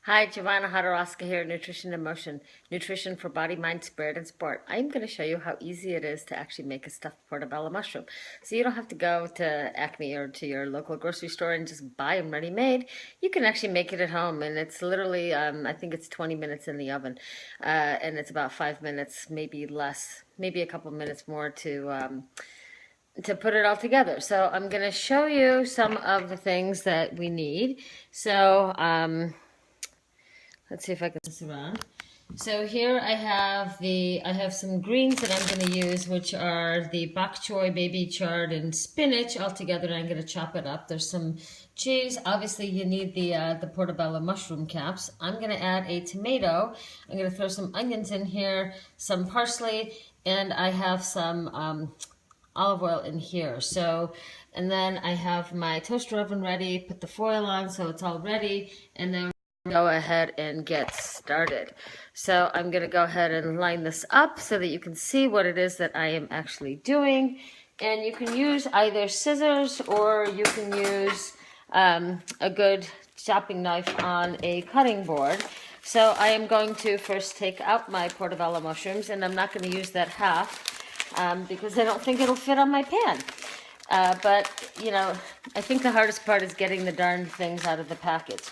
Hi, Giovanna Hodorowska here, Nutrition and Motion, nutrition for body, mind, spirit, and sport. I'm going to show you how easy it is to actually make a stuffed portobello mushroom. So you don't have to go to Acme or to your local grocery store and just buy them ready-made. You can actually make it at home, and it's literally, I think it's 20 minutes in the oven, and it's about 5 minutes, maybe less, maybe a couple minutes more to put it all together. So I'm going to show you some of the things that we need. So, let's see if I can turn this around. So here I have some greens that I'm going to use, which are the bok choy, baby chard, and spinach all together, and I'm going to chop it up. There's some cheese. Obviously, you need the portobello mushroom caps. I'm going to add a tomato. I'm going to throw some onions in here, some parsley, and I have some olive oil in here. So, and then I have my toaster oven ready. Put the foil on so it's all ready, and then go ahead and get started. So I'm going to go ahead and line this up so that you can see what it is that I am actually doing. And you can use either scissors or you can use a good chopping knife on a cutting board. So I am going to first take out my portobello mushrooms, and I'm not going to use that half because I don't think it'll fit on my pan. But, you know, I think the hardest part is getting the darn things out of the package.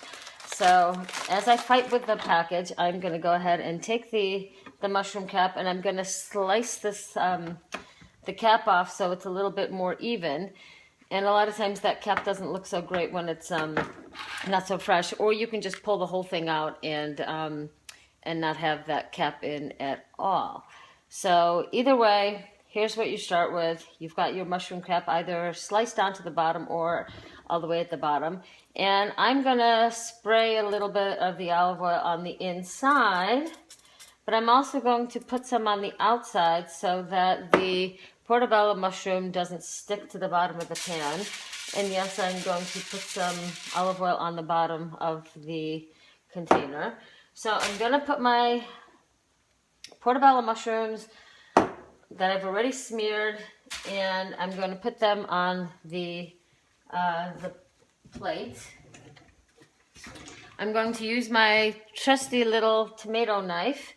So as I fight with the package, I'm going to go ahead and take the mushroom cap, and I'm going to slice this the cap off so it's a little bit more even. And a lot of times that cap doesn't look so great when it's not so fresh. Or you can just pull the whole thing out and not have that cap in at all. So either way, here's what you start with. You've got your mushroom cap either sliced down to the bottom or all the way at the bottom. And I'm going to spray a little bit of the olive oil on the inside, but I'm also going to put some on the outside so that the portobello mushroom doesn't stick to the bottom of the pan. And yes, I'm going to put some olive oil on the bottom of the container. So I'm going to put my portobello mushrooms that I've already smeared, and I'm going to put them on the plate. I'm going to use my trusty little tomato knife,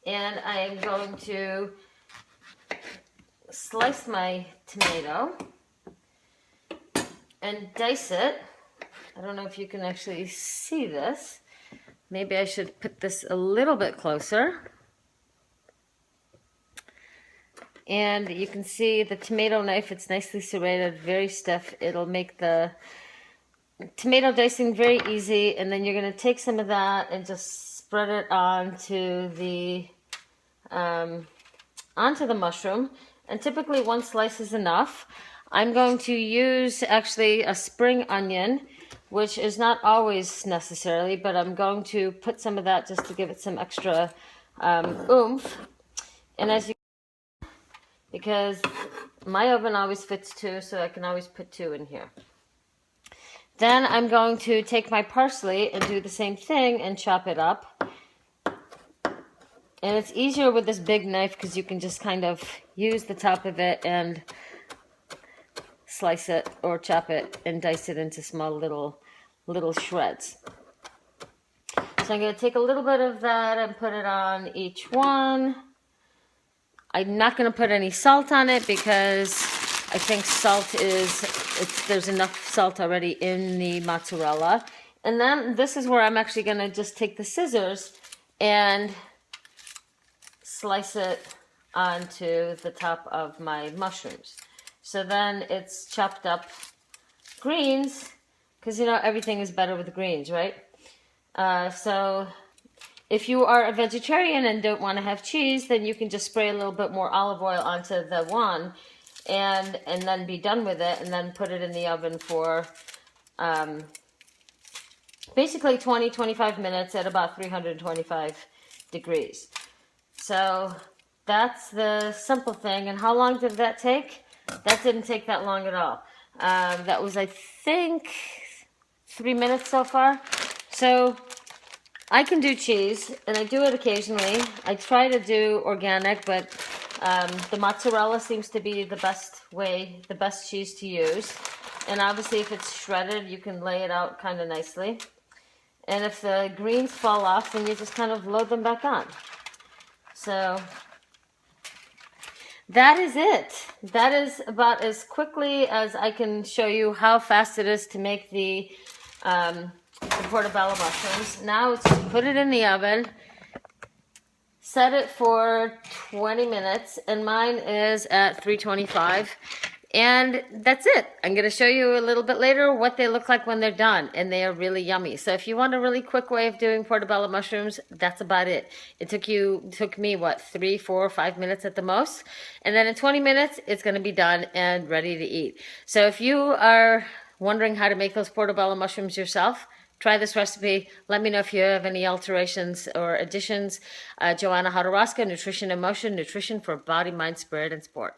and I am going to slice my tomato and dice it. I don't know if you can actually see this. Maybe I should put this a little bit closer. And you can see the tomato knife, it's nicely serrated, very stiff. It'll make the tomato dicing very easy. And then you're going to take some of that and just spread it onto the mushroom. And typically one slice is enough. I'm going to use actually a spring onion, which is not always necessarily, but I'm going to put some of that just to give it some extra oomph. And as you because my oven always fits 2, so I can always put 2 in here. Then I'm going to take my parsley and do the same thing and chop it up. And it's easier with this big knife because you can just kind of use the top of it and slice it or chop it and dice it into small little shreds. So I'm going to take a little bit of that and put it on each one. I'm not going to put any salt on it because I think there's enough salt already in the mozzarella. And then this is where I'm actually going to just take the scissors and slice it onto the top of my mushrooms. So then it's chopped up greens, because you know everything is better with the greens, right? So if you are a vegetarian and don't want to have cheese, then you can just spray a little bit more olive oil onto the one and then be done with it, and then put it in the oven for basically 20-25 minutes at about 325 degrees. So that's the simple thing. And how long did that take? That didn't take that long at all. That was, I think, 3 minutes so far. So I can do cheese, and I do it occasionally. I try to do organic, but the mozzarella seems to be the best cheese to use. And obviously, if it's shredded, you can lay it out kind of nicely. And if the greens fall off, then you just kind of load them back on. So that is it. That is about as quickly as I can show you how fast it is to make the portobello mushrooms. Now it's just put it in the oven, set it for 20 minutes, and mine is at 325. And that's it. I'm going to show you a little bit later what they look like when they're done, and they are really yummy. So if you want a really quick way of doing portobello mushrooms, that's about it. It took me what, 3, 4, 5 minutes at the most, and then in 20 minutes it's going to be done and ready to eat. So if you are wondering how to make those portobello mushrooms yourself, try this recipe. Let me know if you have any alterations or additions. Joanna Hodorowska, Nutrition in Motion, nutrition for body, mind, spirit, and sport.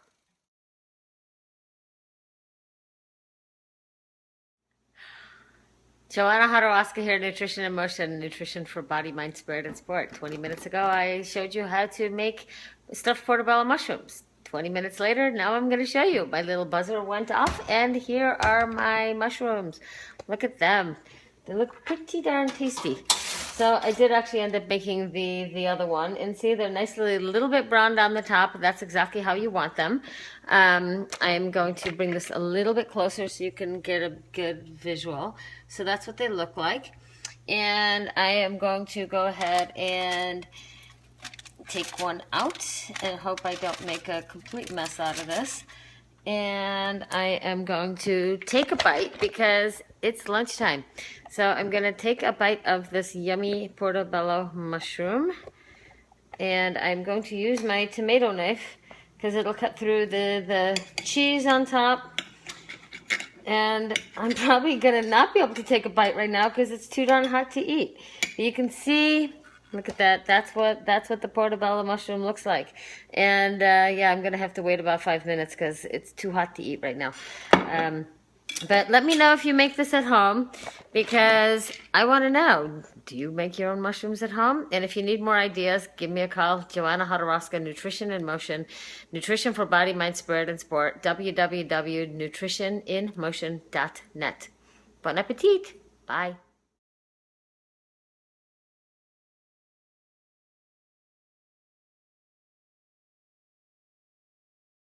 Joanna Hodorowska here, Nutrition in Motion, nutrition for body, mind, spirit, and sport. 20 minutes ago, I showed you how to make stuffed portobello mushrooms. 20 minutes later, now I'm going to show you. My little buzzer went off, and here are my mushrooms. Look at them. They look pretty darn tasty. So I did actually end up making the other one, and see, they're nicely a little bit browned on the top. That's exactly how you want them. I am going to bring this a little bit closer so you can get a good visual. So that's what they look like, and I am going to go ahead and take one out and hope I don't make a complete mess out of this. And I am going to take a bite because it's lunchtime. So I'm going to take a bite of this yummy portobello mushroom, and I'm going to use my tomato knife because it'll cut through the cheese on top. And I'm probably going to not be able to take a bite right now because it's too darn hot to eat. But you can see, look at that. That's what the portobello mushroom looks like. And yeah, I'm going to have to wait about 5 minutes because it's too hot to eat right now. But let me know if you make this at home, because I want to know, do you make your own mushrooms at home? And if you need more ideas, give me a call. Joanna Hodorowska, Nutrition in Motion, nutrition for body, mind, spirit, and sport. www.nutritioninmotion.net. Bon appetit. Bye.